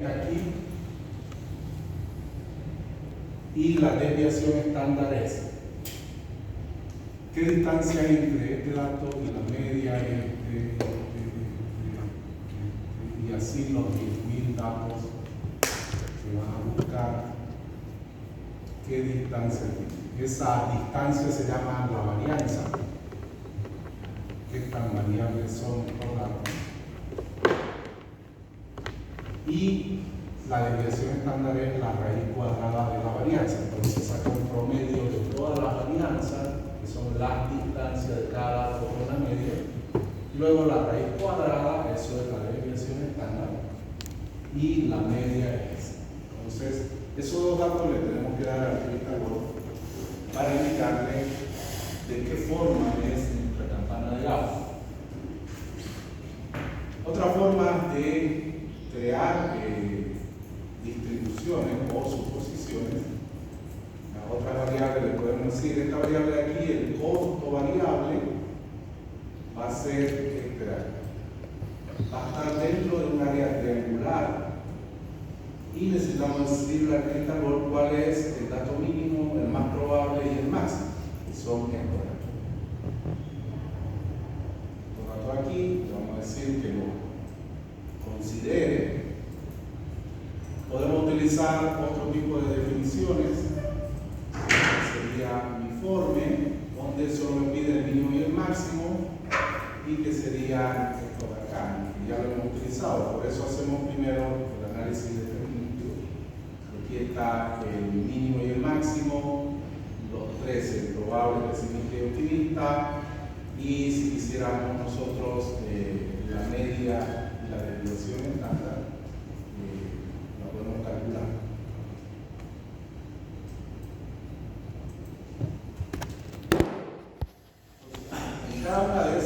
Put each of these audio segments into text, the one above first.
aquí, y la desviación estándar es qué distancia hay entre este dato y la media y así los 10.000 datos que van a buscar, qué distancia tiene. Esa distancia se llama la varianza. Qué tan variables son los datos. Y la desviación estándar es la raíz cuadrada de la varianza. Entonces se saca un promedio de todas las varianzas, que son las distancias de cada dato con la media. Y luego la raíz cuadrada, eso es la desviación estándar. Y la media es. Entonces, esos dos datos le tenemos que dar al Pitágoras para indicarle de qué forma es nuestra campana de Gauss. Otra forma de crear distribuciones o suposiciones, a otra variable le podemos decir, esta variable de aquí, el costo variable, va a ser va a estar dentro de un área triangular y necesitamos decirle al Pitágoras cuál es el dato mínimo, el más probable y el máximo, que son estos datos. Estos datos aquí, vamos a decir que lo considere. Podemos utilizar otro tipo de definiciones, que sería uniforme, donde solo me pide el mínimo y el máximo, y que sería esto de acá, que ya lo hemos utilizado. Por eso hacemos primero el análisis determinativo. Aquí está el mínimo y el máximo, los tres, el probable, pesimista y optimista, y si quisiéramos nosotros la media y la desviación estándar, la podemos calcular. En cada una de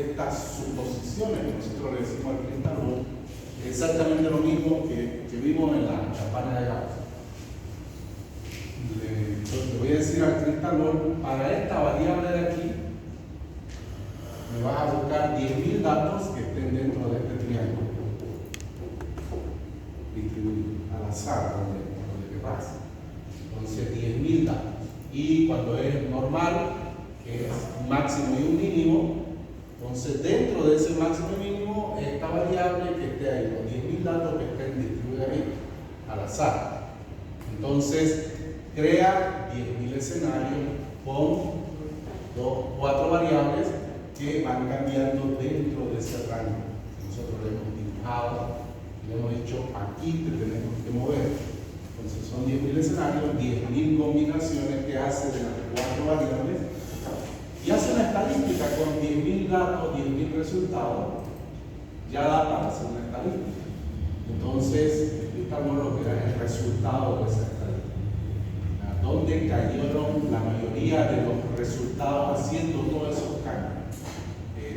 estas suposiciones que nosotros le decimos al Pitágoras, es exactamente lo mismo que vimos en la campana de Gauss. Le voy a decir al Pitágoras, para esta variable de aquí, me vas a buscar 10.000 datos que estén dentro de este triángulo, distribuido al azar, donde pasa. Entonces, 10.000 datos. Y cuando es normal, que es un máximo y un mínimo, entonces dentro de ese máximo y mínimo, esta variable que esté ahí, los 10.000 datos que estén distribuidos ahí, al azar. Entonces, crea 10.000 escenarios con 4 variables que van cambiando dentro de ese rango. Nosotros le hemos dibujado, le hemos dicho aquí te tenemos que mover. Entonces son 10.000 escenarios, 10.000 combinaciones que hace de las 4 variables y hace una estadística con 10.000 datos, 10.000 resultados, ya da para hacer una estadística. Entonces, explicamos lo que era el resultado de esa estadística. ¿Dónde cayeron la mayoría de los resultados haciendo todos esos cambios?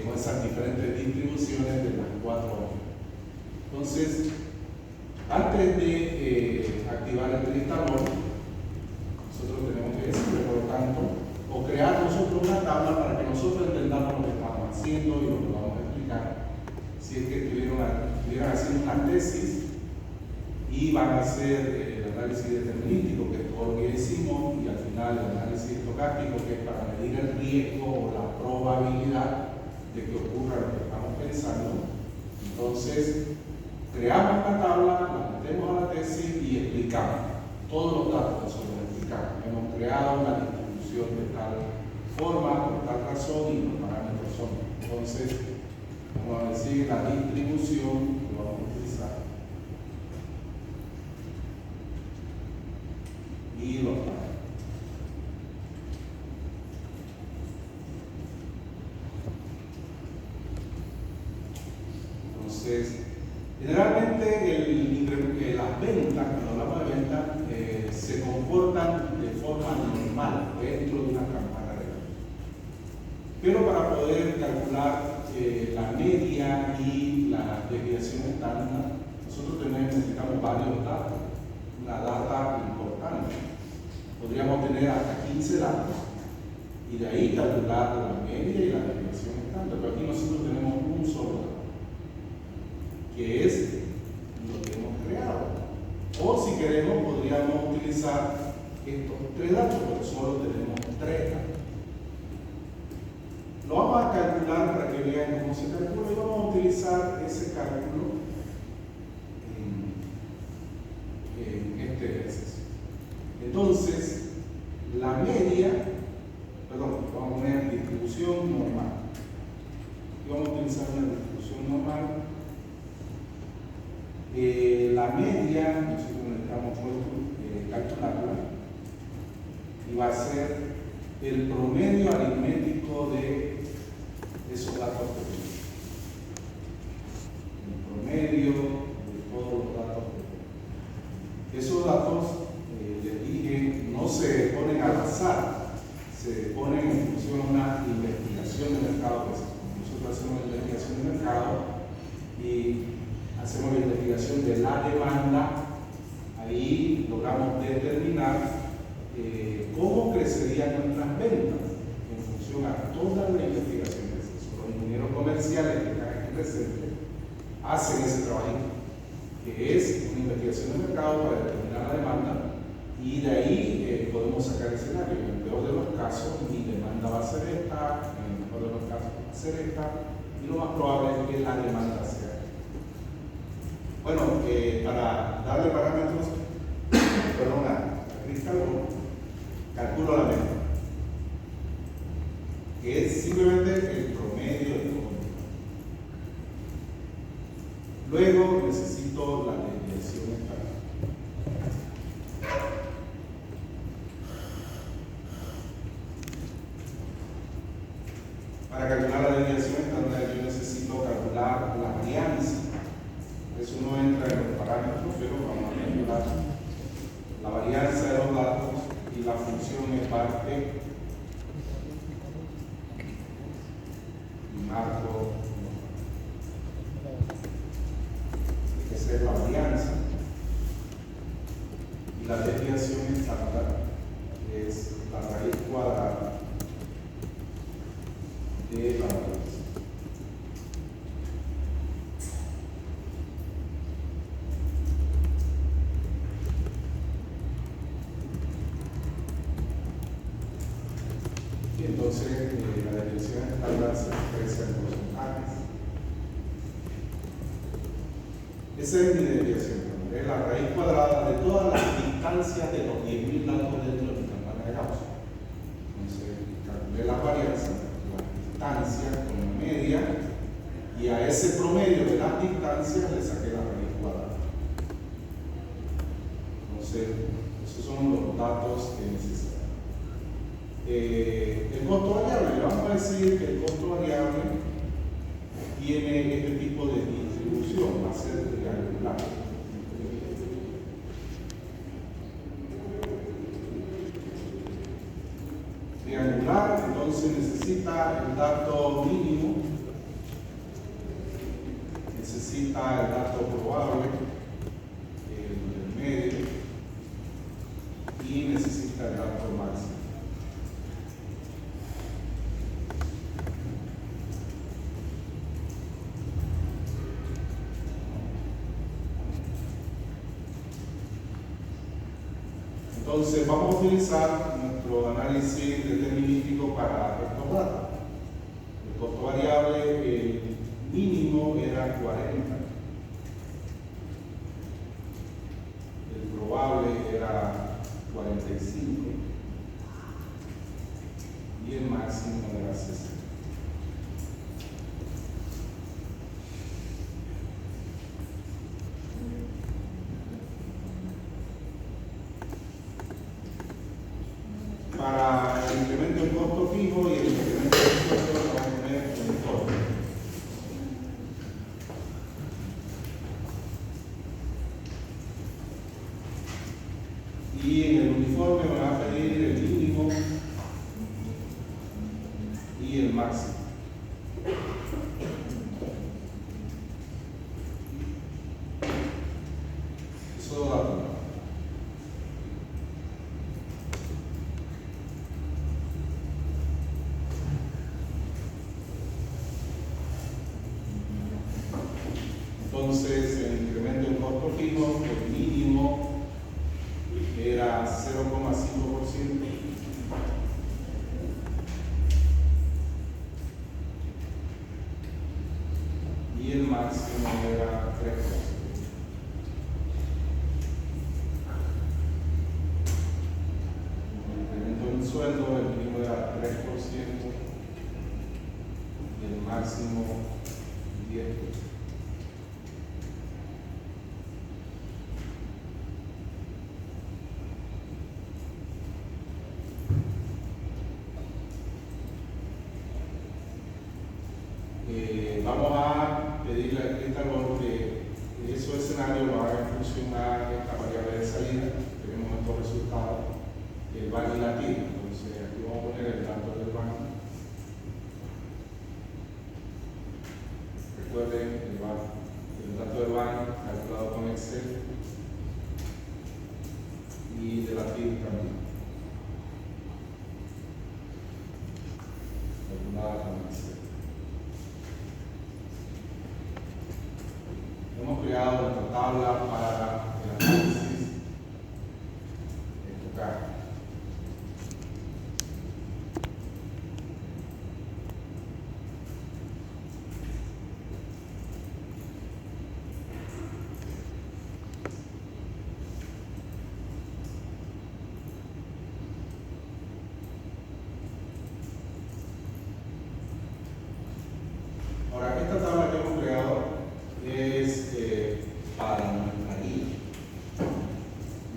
Con esas diferentes distribuciones de las 4 variables. Entonces, antes de activar el Pitágoras, nosotros tenemos que decirle, por lo tanto, o crear nosotros una tabla para que nosotros entendamos lo que estamos haciendo y lo que vamos a explicar. Si es que estuvieran haciendo una tesis y van a hacer el análisis determinístico, que es todo lo que hicimos, y al final el análisis estocástico, que es para medir el riesgo o la probabilidad de que ocurra lo que estamos pensando. Entonces, creamos la tabla, la metemos a la tesis y explicamos todos los datos que nosotros explicamos. Hemos creado una distribución de tal forma, por tal razón, y los parámetros son. Entonces, vamos a decir la distribución que vamos a utilizar y los parámetros. Entonces, generalmente las ventas, cuando hablamos de ventas, se comportan de forma normal dentro de una campana de Gauss. Pero para poder calcular la media y la desviación estándar, nosotros necesitamos varios datos, una data importante. Podríamos tener hasta 15 datos y de ahí calcular la media y la desviación estándar. Pero aquí nosotros tenemos un solo dato, que es lo que hemos creado. O si queremos, podríamos utilizar estos tres datos, porque solo tenemos tres datos. Lo vamos a calcular para que vean cómo se calcula y vamos a utilizar ese cálculo en este ejercicio. Entonces, la media, vamos a poner distribución normal. Y vamos a utilizar una distribución normal. La media, nosotros necesitamos calcularla, y va a ser el promedio aritmético de esos datos que tenemos. El promedio de todos los datos que tenemos. Esos datos, les dije, no se ponen al azar, se ponen en función de una investigación de mercado. Nosotros hacemos la investigación de mercado y hacemos la investigación de la demanda. Ahí logramos determinar cómo crecerían nuestras ventas en función a toda la investigación que se hizo. Los ingenieros comerciales que están aquí presentes hacen ese trabajo, que es una investigación de mercado para determinar la demanda, y de ahí podemos sacar escenarios. En el peor de los casos, mi demanda va a ser esta, en el mejor de los casos va a ser esta, y lo más probable es que la demanda sea. Bueno, para darle parámetros, a Cristal, calculo la media, que es simplemente el promedio de todo. Luego necesito la desviación estándar. Para calcular la desviación estándar yo necesito calcular la varianza. Eso no entra en los parámetros, pero vamos a calcular la varianza de los datos, y la función es parte y marco. Esa es la varianza. Y la desviación estándar es la raíz cuadrada de la varianza. Entonces, la desviación estándar se expresa en porcentajes. Esa es mi desviación, es la raíz cuadrada de todas las distancias de los 10.000 datos dentro de mi campana de Gauss. Entonces, calculé la varianza, la distancia con la media, y a ese promedio de las distancias le saqué la raíz cuadrada. Entonces, esos son los datos que necesitamos. El costo variable, vamos a decir que el costo variable tiene este tipo de distribución, va a ser triangular. Triangular, entonces necesita el dato mínimo, necesita el dato probable, el medio, y necesita el dato máximo. Entonces vamos a utilizar nuestro análisis determinístico para estos datos. El costo variable mínimo era 40. El probable era 45. Y el máximo era 60. Para el incremento del costo fijo y el incremento del costo vamos a poner un informe. Y en el uniforme van a pedir el mínimo y el máximo. Eso da todo. Entonces, el incremento en costo 3%. Incremento en sueldo, el mínimo era 3% y el máximo 10%. Vamos a pedirle al Cristalón que esos escenarios lo hagan funcionar esta variable de salida. Tenemos estos resultados, el BAN y la TIR. Entonces aquí vamos a poner el dato del BAN. Recuerden el dato del BAN calculado con Excel y de la TIR también. Calculada con Excel. Hemos creado nuestra tabla para el análisis estocástico. Ahora, esta tabla que hemos creado es para nuestra guía.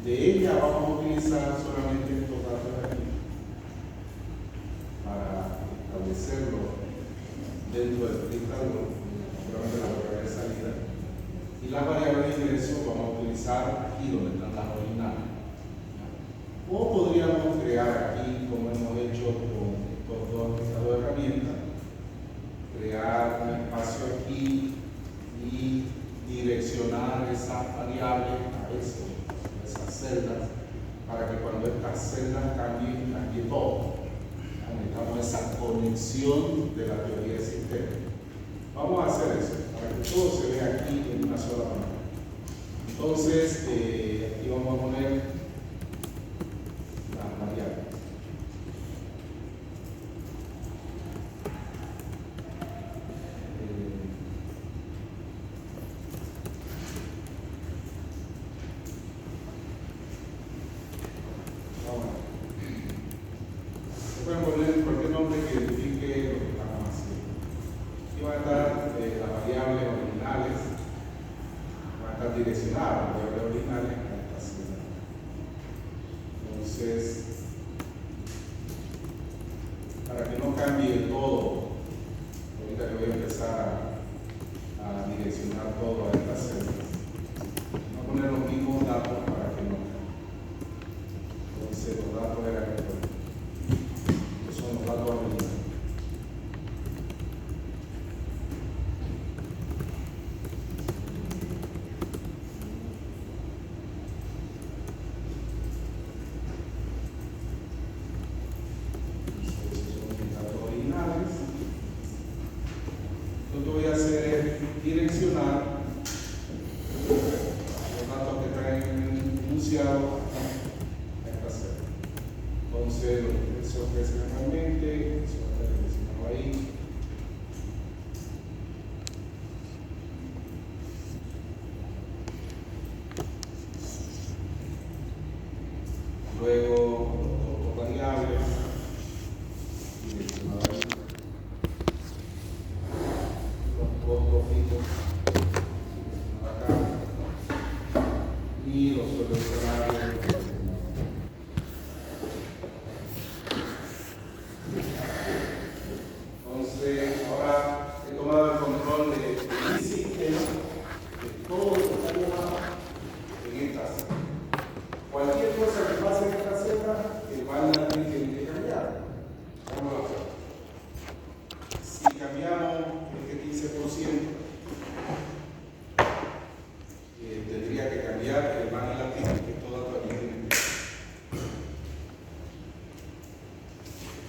De ella vamos a utilizar solamente estos datos de aquí para establecerlo dentro del Cristalón, solamente la variable de salida. Y las variables de ingreso vamos a utilizar aquí donde están las originales. O podríamos crear aquí, como hemos hecho con estos dos estados de herramientas, crear un espacio aquí y direccionar esas variables a esas celdas, para que cuando estas celdas cambien, cambie todo. Necesitamos esa conexión de la teoría del sistema. Vamos a hacer eso, para que todo se vea aquí en una sola pantalla. Entonces, aquí vamos a poner las variables. Pueden poner cualquier nombre que identifique lo que estamos haciendo. Aquí van a estar las variables originales, van a estar direccionadas las variables originales a esta celda. Entonces, para que no cambie todo, ahorita que voy a empezar a direccionar todo a estas celdas, voy a poner los mismos datos para que no cambie. Entonces, los datos eran estos. Son los datos originales. Lo que voy a hacer es direccionar los datos que están enunciados a esta celda. Entonces, lo que se ofrece normalmente, se va a estar direccionado ahí. Luego, los variables, direccionado ahí. Los costos fijos, acá. Y los sueldos horarios. Entonces, ahora he tomado el control de mi sistema, de todo lo que está llamado en esta celda. Cualquier cosa que pase en esta celda, el valor tiene que cambiar. Vamos a ver. Si cambiamos este 15%, tendría que cambiar el valor latino, que es todo aquí tiene.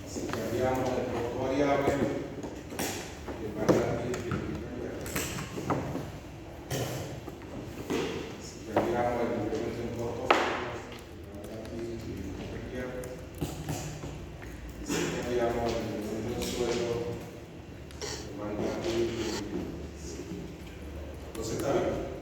Si cambiamos el costo variable, el valor latino tiene que cambiar. Si cambiamos el incremento en costo fijo, el valor latino tiene que cambiar. Si cambiamos el incremento en sueldo, el valor latino tiene que cambiar. Entonces está bien.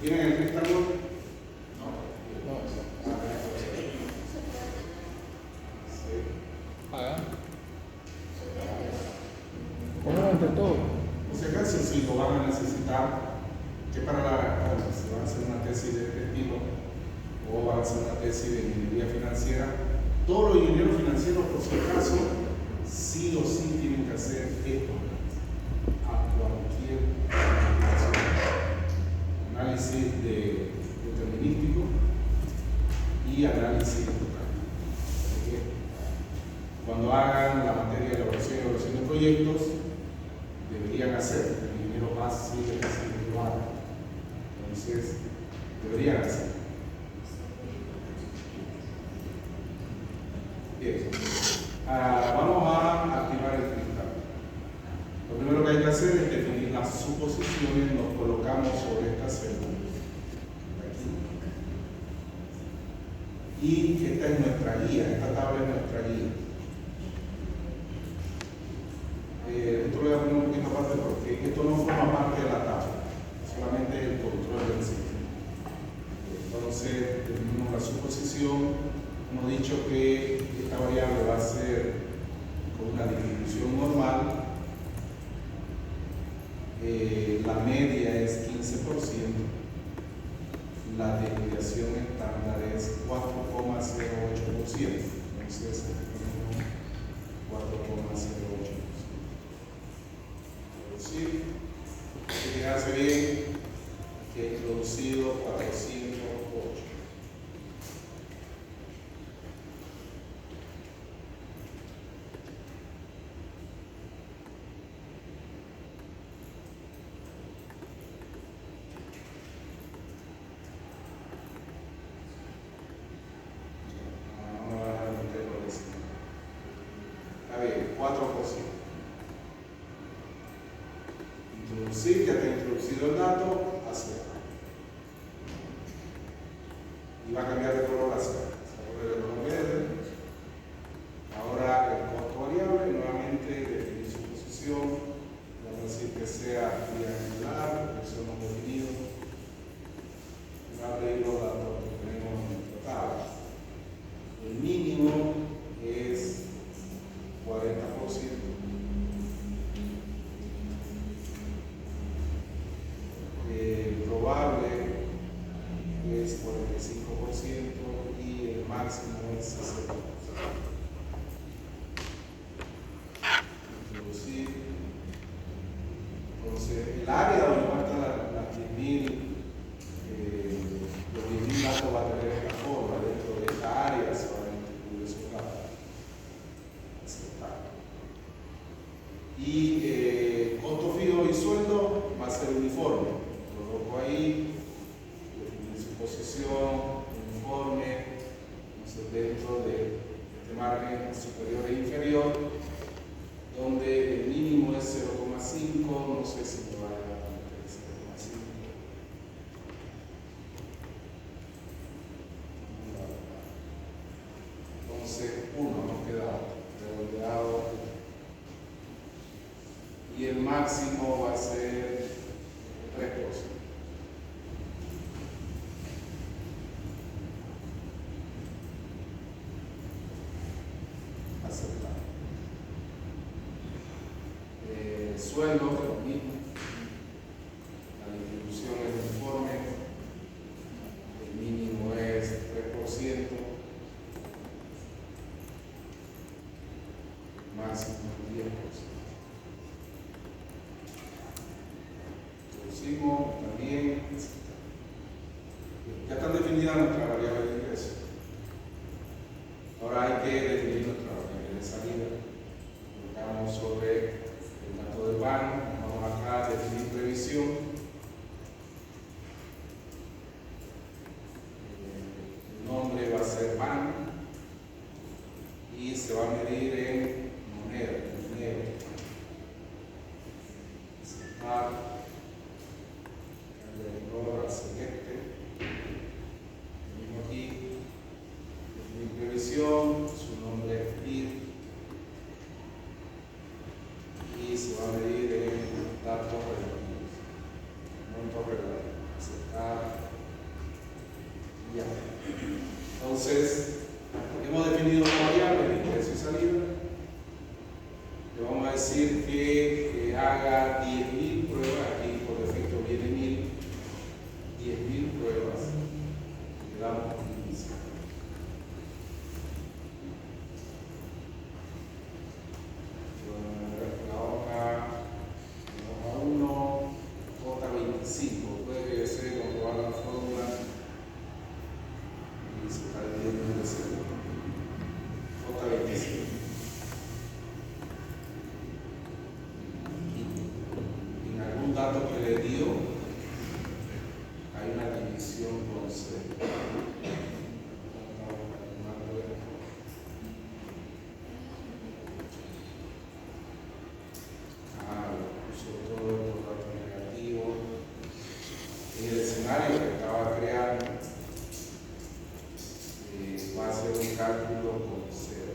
¿Tienen el rectángulo? No. Haga. Ponlo entre todos. O sea, que si lo van a necesitar, que para si van a hacer una tesis de este estilo o van a hacer una tesis de ingeniería financiera, todos los ingenieros financieros, por si acaso, sí o sí tienen que hacer esto a cualquier análisis determinístico y análisis total. Cuando hagan la materia de elaboración y evaluación de proyectos, deberían hacer, el ingeniero más sigue que lo haga. Entonces, deberían hacer. Bien. Vamos a activar el cristal. Lo primero que hay que hacer es definir las suposiciones. Nos colocamos sobre esta celda. Aquí. Y esta es nuestra guía, esta tabla es nuestra guía. Esto lo voy a poner un poquito aparte porque esto no forma parte de la tabla, solamente es el control del sistema. Entonces, definimos la suposición. Hemos dicho que esta variable va a ser con una distribución normal. La media es 15%. La desviación estándar es 4,08%. Entonces, tenemos 4,08%. Sí, que hace bien que he introducido 408. Vamos a meter por encima. Está bien, 4%. Introducir, ya te he introducido el dato, hacer. Y va a cambiar de color hacia. Se vuelve de color verde. Ahora el costo variable, nuevamente definir su posición. Vamos a decir que sea triangular, porque eso hemos definido. Va a abrir los datos que tenemos en nuestra tabla. El mínimo es 40%. Probable es 45% y el máximo es 60%. Introducir. Entonces, el área donde va a estar las 10.000, los 10.000 datos va a tener esta forma. Dentro de esta área se van a distribuir esos datos. Aceptar. Y costo fijo y sueldo va a ser uniforme. Coloco ahí, definir su posición, uniforme, entonces dentro de este margen superior e inferior, donde el mínimo es 0,5, no sé si me va a dar 0,5. Entonces, 1 nos queda redondeado. Y el máximo va a ser 3%. Aceptar. Sueldo, lo mismo. La distribución es uniforme. El mínimo es 3%. Máximo 10%. Introducimos también. Ya están definidas nuestras variables de ingreso. Ahora hay que definir nuestra variable de salida. Colocamos sobre el dato del banco. Vamos acá a definir previsión. El nombre va a ser banco y se va a medir en moneda, en dinero. Aceptar. El color hacia este. El mismo aquí. Entonces, hemos definido una variable de ingreso y salida. Le vamos a decir que haga 10.000 pruebas. Aquí por defecto viene 10.000 pruebas. Le damos inicio. La hoja 1, J25. Puede que desee comprobar la fórmula. Y se está dividiendo de cero. J25. En algún dato que le dio, hay una división con C. Puso todos los datos negativos. En el escenario que estaba creando, va a hacer un cálculo con cero.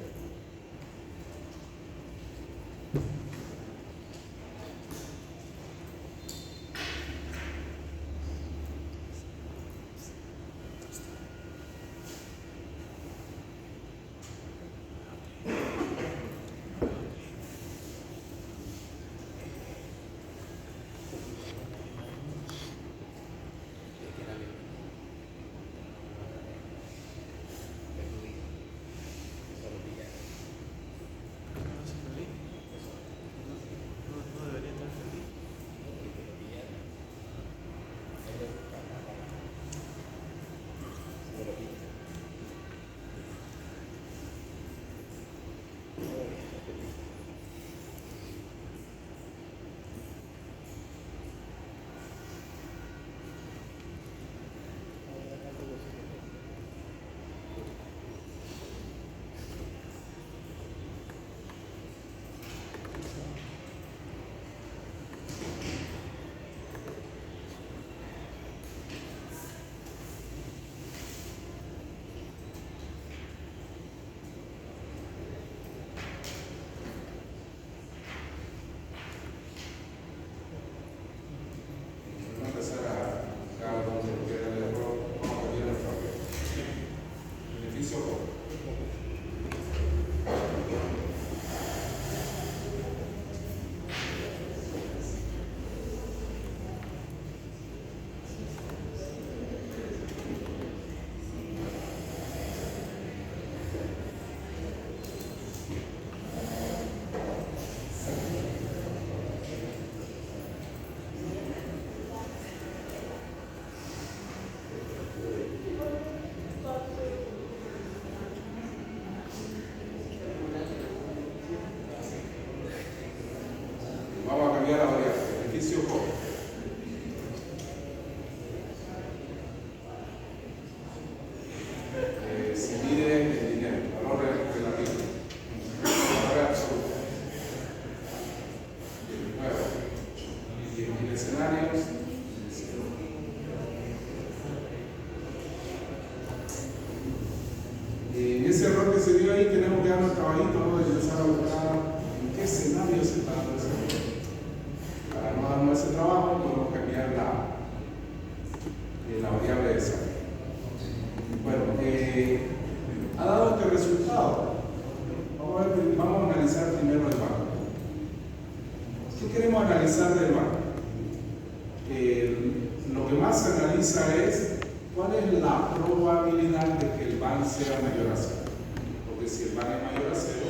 Vamos a cambiar la variable. Beneficio joven. Se mide en dinero, valor relativo, valor absoluto. 10.000 escenarios. En ese error que se dio ahí tenemos que dar un trabajito, ¿no? De empezar a buscar en qué escenario se está dando ese error. Para no darnos ese trabajo, podemos cambiar la variable de salida. Bueno, ha dado este resultado. Vamos a analizar primero el banco. ¿Qué queremos analizar del banco? Lo que más se analiza es cuál es la probabilidad de que el BAN sea mayor a cero. Porque si el BAN es mayor a cero,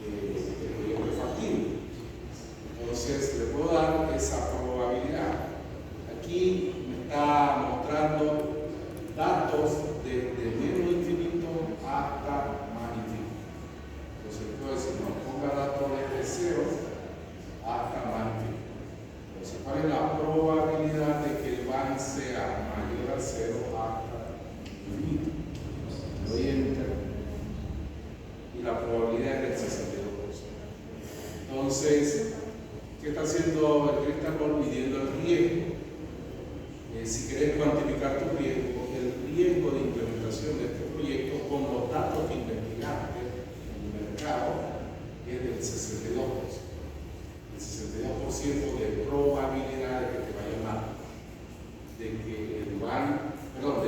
el proyecto es factible. Entonces, le puedo dar esa probabilidad. Aquí me está mostrando datos desde menos infinito hasta más infinito. Entonces, puedo decir, no, ponga datos desde cero hasta más infinito. Entonces, ¿cuál es la probabilidad de que el BAN sea mayor a cero hasta infinito? Le doy enter. Y la probabilidad es del 62%. Entonces, ¿qué está haciendo el Crystal midiendo el riesgo? Si querés cuantificar tu riesgo, el riesgo de implementación de este proyecto con los datos que investigaste en el mercado es del 62%. El 62% de probabilidad de que te vaya mal, de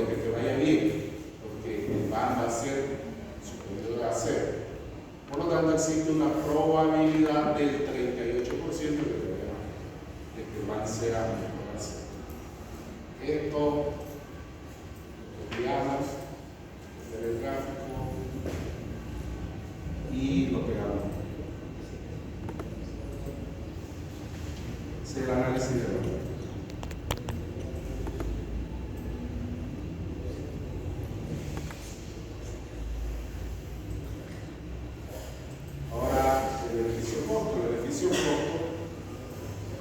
que te vaya bien, porque el BAN Esto lo copiamos del gráfico y lo pegamos. Ese es el análisis de valor. Ahora, el beneficio-costo. El beneficio-costo,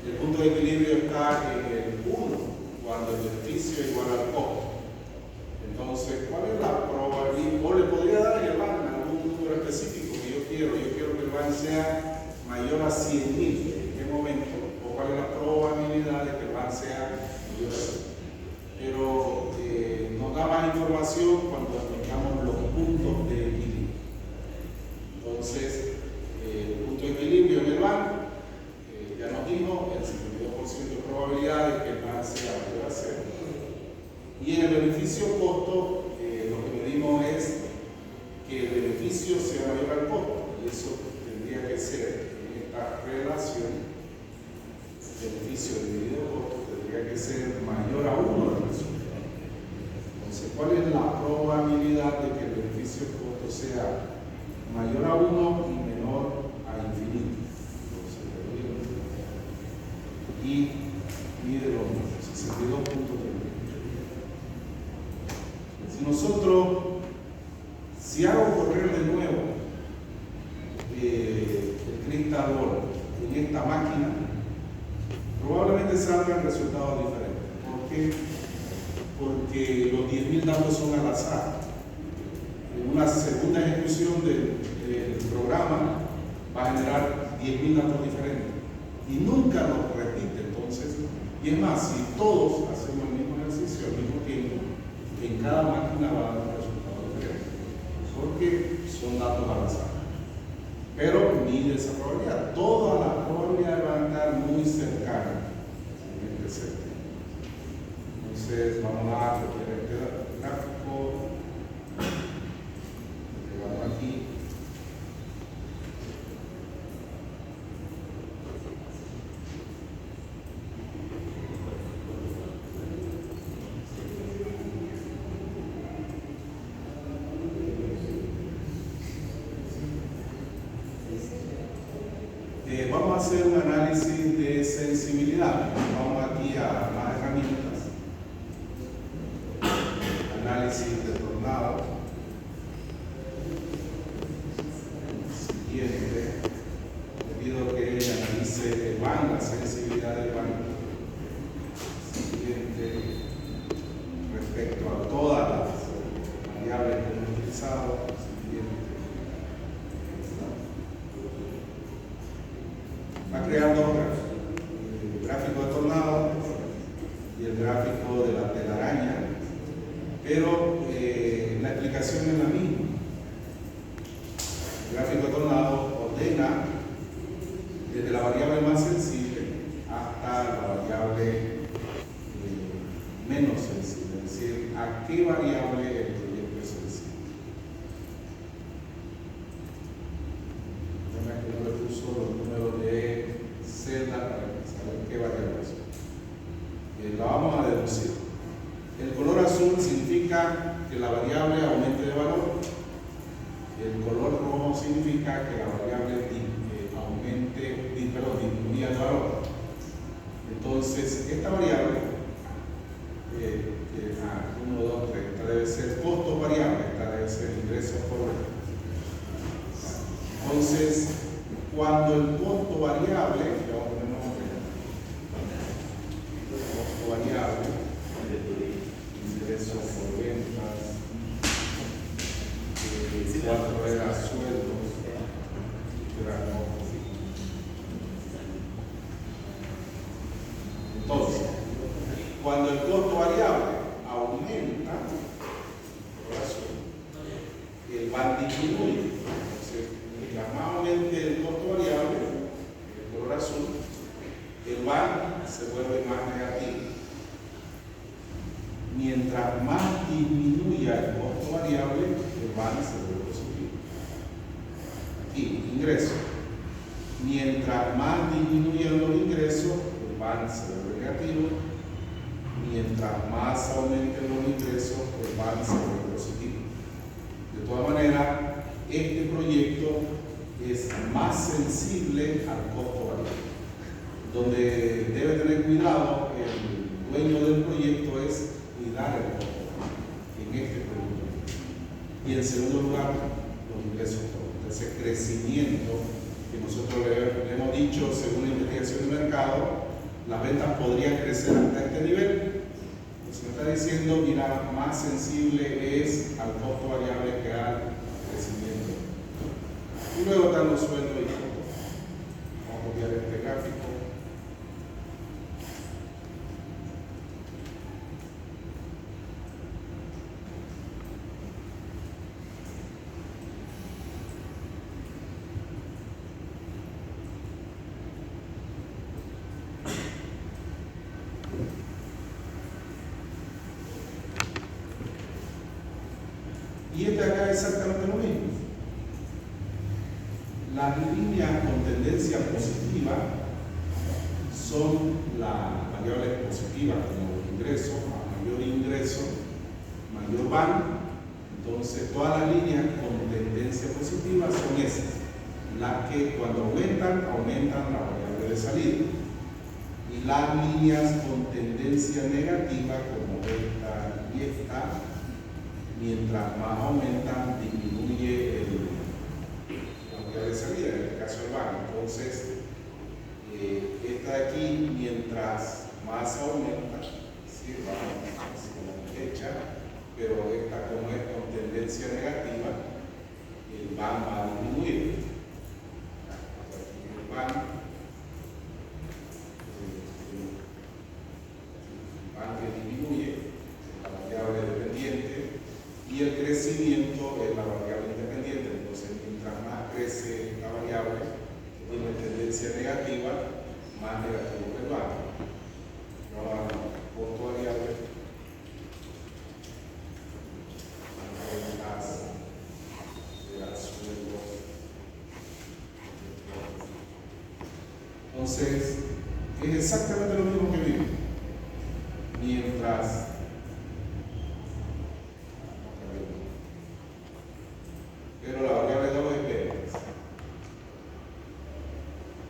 el punto de equilibrio está en el 1, cuando el beneficio es igual al costo. Entonces, ¿cuál es la probabilidad? O le podría dar el BAN en algún número específico que yo quiero. Yo quiero que el BAN sea mayor a 100.000. ¿En qué momento? ¿O cuál es la probabilidad de que el BAN sea mayor a 100.000? Pero nos da más información cuando aplicamos los puntos de equilibrio. Entonces, el punto de equilibrio en el BAN ya nos dijo el 52% de probabilidad de que el BAN sea mayor a 0. Y en el beneficio-costo, lo que medimos es que el beneficio sea mayor al costo. Y eso tendría que ser, en esta relación, beneficio dividido costo, tendría que ser mayor a 1 del resultado. Entonces, ¿cuál es la probabilidad de que el beneficio-costo sea mayor a 1 y menor a infinito? Entonces, y mide los 62.3. Si nosotros, si hago correr de nuevo el cristador en esta máquina, probablemente salgan resultados diferentes. ¿Por qué? Porque los 10.000 datos son al azar. En una segunda ejecución del programa va a generar 10.000 datos diferentes y nunca los repite. Entonces, y es más, si todos hacemos el mismo ejercicio al mismo tiempo, en cada máquina va a dar un resultado diferente, porque son datos al azar. Pero mide esa probabilidad. Todas las probabilidades van a estar muy cercanas en este sentido. Entonces, vamos a copiar este gráfico. Pegamos aquí. Vamos a hacer un análisis de sensibilidad. Vamos aquí a más herramientas. Análisis de tornado. Siguiente. Le pido que analice el BAN, la sensibilidad del BAN. Siguiente. Respecto a todas las variables que hemos utilizado. Siguiente. Va a crear dos gráficos, el gráfico de tornado y el gráfico de la telaraña, pero la explicación es la misma. El gráfico de tornado ordena desde la variable más sensible hasta la variable menos sensible, es decir, a qué variable el proyecto es sensible. Que no le puso los números de celda para saber qué variable es. La vamos a deducir. El color azul significa que la variable aumente de valor. El color rojo significa que la variable disminuya de valor. Entonces, esta variable, 1, 2, 3, esta debe ser costo variable, esta debe ser ingresos por venta. Entonces, cuando el costo variable, vamos a poner nombre, costo variable, ingresos por ventas, 4 era sueldos, era no. Entonces, cuando el costo variable aumenta, el BAN disminuye. Entonces, mientras más aumente el costo variable, el color azul, el BAN se vuelve más negativo. Mientras más disminuya el costo variable, el BAN se vuelve positivo. Aquí, ingresos. Mientras más disminuyan los ingresos, el BAN se vuelve negativo. Mientras mientras más aumenten los ingresos, pues van a ser positivos. De todas maneras, este proyecto es más sensible al costo variable. Donde debe tener cuidado el dueño del proyecto es cuidar el costo en este proyecto. Y en segundo lugar, los ingresos todos. Ese crecimiento que nosotros le hemos dicho, según la investigación de mercado, las ventas podrían crecer hasta este nivel. Se me está diciendo, mira, más sensible es al costo variable que al crecimiento. Y luego están los sueldos y costos. Vamos a copiar este gráfico. Y este acá es exactamente lo mismo. Las líneas con tendencia positiva son las variables positivas, como los ingresos. A mayor ingreso, mayor van. Entonces, todas las líneas con tendencia positiva son esas. Las que cuando aumentan, aumentan la variable de salida. Y las líneas con tendencia negativa, como esta y esta, mientras más aumentan, disminuye la variable de salida, en este caso el van. Entonces, esta de aquí, mientras más aumenta, ¿sí? Va así como derecha, pero esta como es con tendencia negativa, el van va a disminuir. Aquí el van que disminuye, la variable dependiente, y el crecimiento es la variable independiente. Entonces, mientras más crece la variable que tiene tendencia negativa, más negativo que el banco. Ahora, costo variable entonces, es exactamente lo mismo que vimos. Mientras pero la variable 2 es ventas.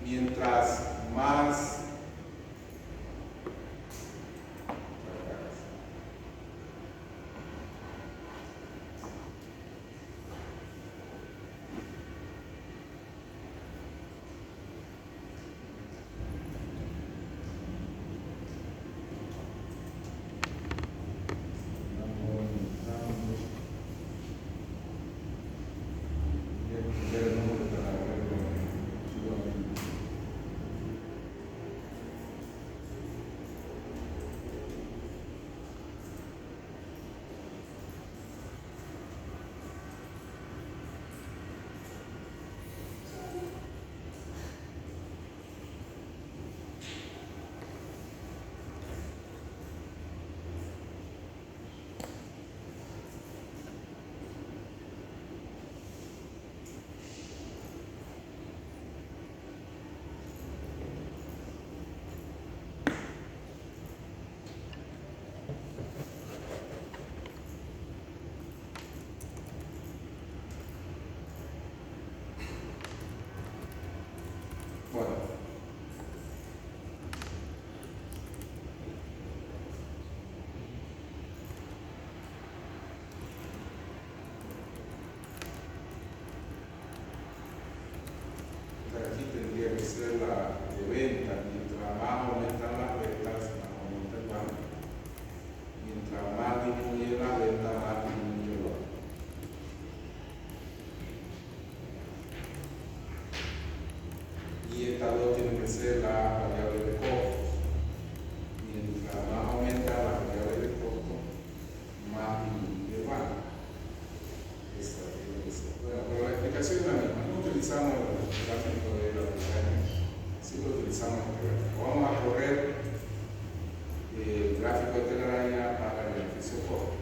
Mientras más aquí tendría que ser la de venta. Mientras más aumentan las ventas, más aumenta el banco. Mientras más disminuye la venta, más disminuye el banco. Y estas dos tienen que ser la variable de costos. Mientras más aumenta la variable de costos, más disminuye el banco. Esa tiene que ser. Bueno, pero la explicación es la misma. No utilizamos el gráfico de la pestaña, sí lo utilizamos este gráfico. Vamos a correr el gráfico de telaraña para el beneficio costo.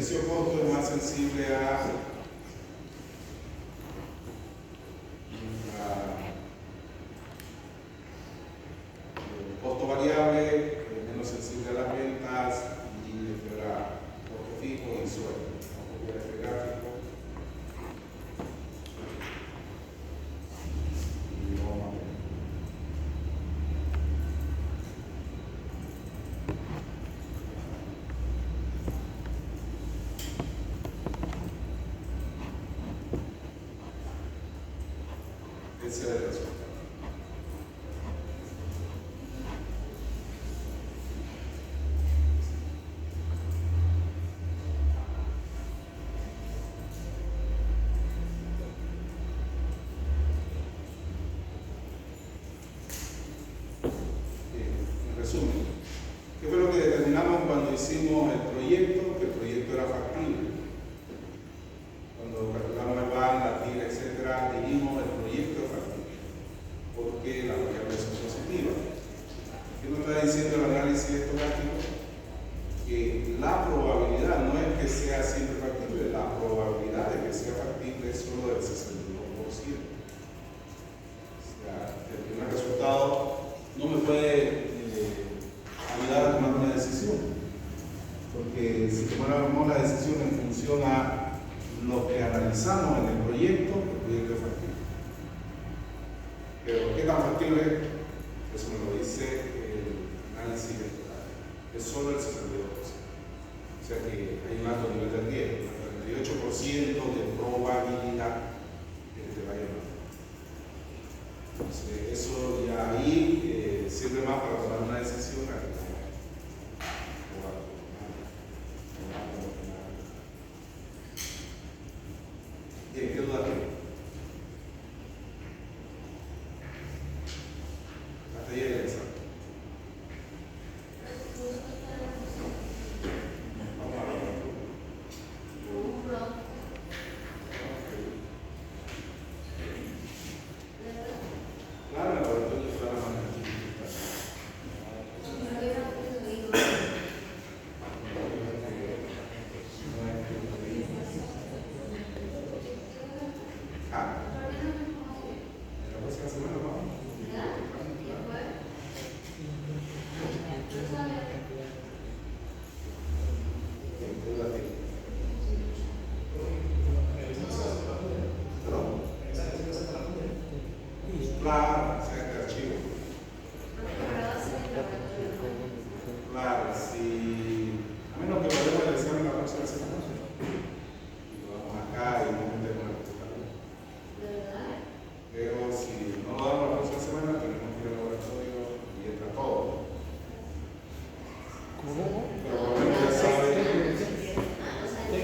precio-costo es más sensible a costo variable, menos sensible a las ventas y espera costo fijo y sueldo. Vamos a copiar este gráfico y vamos a ver. Ese es el resultado. En resumen, ¿qué fue lo que determinamos cuando hicimos el proyecto? Que el proyecto era factible. Cuando calculamos el VAN, la TIR, etcétera, dijimos el proyecto es factible, porque las variables son positivas. ¿Qué nos está diciendo el análisis estocástico? Que la probabilidad no es que sea siempre factible, la probabilidad de que sea factible es solo del 62%. O sea, el primer resultado no me puede ayudar a tomar una decisión, porque si tomáramos la decisión en función a lo que analizamos en el proyecto es factible. Pero ¿qué tan factible es? Eso me lo dice el análisis electoral. Es solo el 62%. O sea que hay un alto nivel de riesgo, un 38% de probabilidad de que te vaya mal. Entonces, eso ya ahí sirve más para tomar una decisión. Bien, ¿qué duda tiene? Hasta ahí el examen. Vamos a ver. Claro, el laboratorio fue la manera chiquita. La próxima semana vamos. Claro, este archivo. Claro, si a menos que vayamos a examen la próxima semana. Y lo damos acá y no metemos la computadora. Pero si no lo damos la próxima semana, tenemos que ir al laboratorio y entra todo. Pero por lo menos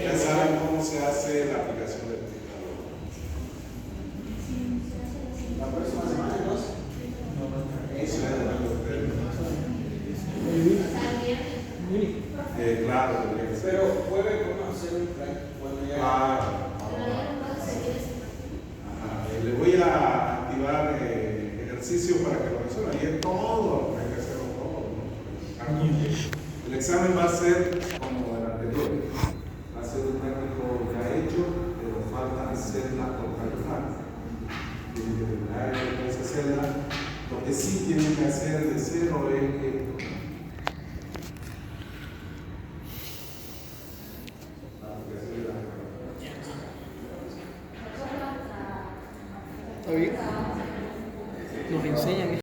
ya saben cómo se hace la aplicación del indicador. La próxima semana, ¿no? Eso es lo que claro, tendría que ser. Pero puede hacer un plan cuando ya. Claro. Le voy a activar ejercicio para que lo resuelvan. Y es todo, hay que hacerlo todo, ¿no? El examen va a ser como el anterior. Va a ser un práctico ya hecho, pero faltan celdas por calcular. Tienen que terminar esa celda. Lo que sí tienen que hacer de cero es que ¿Está bien? Nos enseñan